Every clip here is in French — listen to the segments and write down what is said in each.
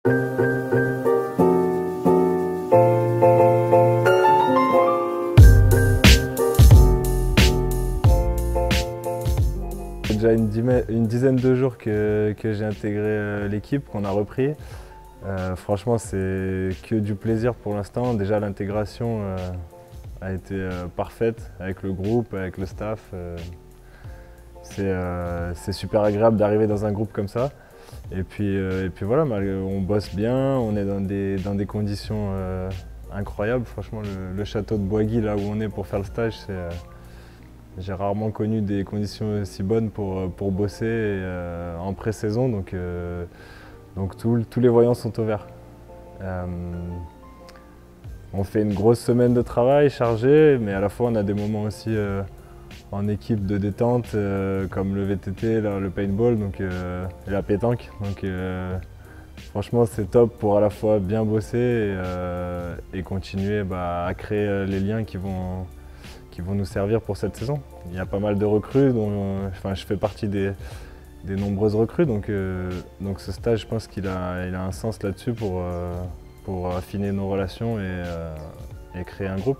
C'est déjà une dizaine de jours que j'ai intégré l'équipe, qu'on a repris. Franchement, c'est que du plaisir pour l'instant. Déjà, l'intégration a été parfaite avec le groupe, avec le staff. C'est super agréable d'arriver dans un groupe comme ça. Et puis voilà, on bosse bien, on est dans des conditions incroyables. Franchement, le château de Boisguy, là où on est pour faire le stage, j'ai rarement connu des conditions aussi bonnes pour bosser en pré-saison. Donc tous les voyants sont au vert. On fait une grosse semaine de travail chargée, mais à la fois on a des moments aussi en équipe de détente comme le VTT, le paintball et la pétanque. Donc franchement c'est top pour à la fois bien bosser et continuer à créer les liens qui vont nous servir pour cette saison. Il y a pas mal de recrues, je fais partie des nombreuses recrues, donc ce stage, je pense qu'il a un sens là-dessus pour affiner nos relations et créer un groupe.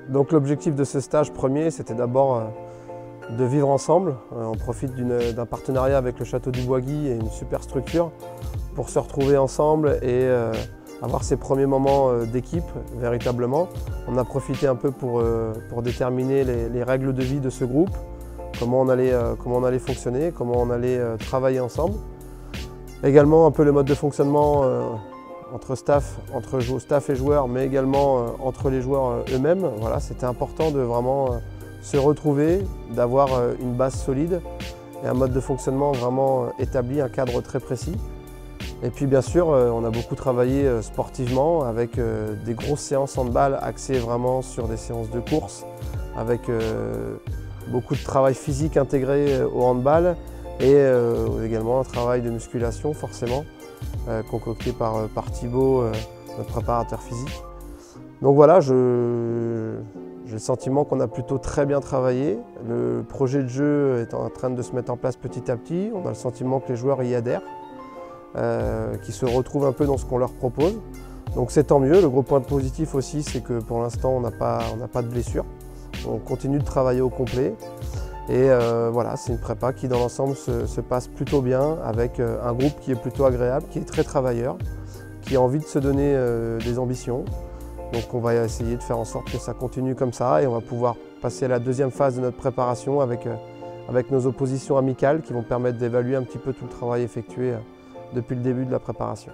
Donc l'objectif de ce stage premier, c'était d'abord de vivre ensemble. On profite d'un partenariat avec le Château du Boisguy et une super structure pour se retrouver ensemble et avoir ces premiers moments d'équipe véritablement. On a profité un peu pour déterminer les règles de vie de ce groupe, comment on allait fonctionner, comment on allait travailler ensemble. Également un peu le mode de fonctionnement entre staff et joueurs, mais également entre les joueurs eux-mêmes. Voilà, c'était important de vraiment se retrouver, d'avoir une base solide et un mode de fonctionnement vraiment établi, un cadre très précis. Et puis bien sûr, on a beaucoup travaillé sportivement avec des grosses séances handball axées vraiment sur des séances de course, avec beaucoup de travail physique intégré au handball et également un travail de musculation forcément, concocté par Thibaut, notre préparateur physique. Donc voilà, j'ai le sentiment qu'on a plutôt très bien travaillé. Le projet de jeu est en train de se mettre en place petit à petit. On a le sentiment que les joueurs y adhèrent, qui se retrouvent un peu dans ce qu'on leur propose. Donc c'est tant mieux. Le gros point positif aussi, c'est que pour l'instant, on n'a pas de blessures. On continue de travailler au complet. Et voilà, c'est une prépa qui dans l'ensemble se passe plutôt bien, avec un groupe qui est plutôt agréable, qui est très travailleur, qui a envie de se donner des ambitions. Donc on va essayer de faire en sorte que ça continue comme ça et on va pouvoir passer à la deuxième phase de notre préparation avec nos oppositions amicales qui vont permettre d'évaluer un petit peu tout le travail effectué depuis le début de la préparation.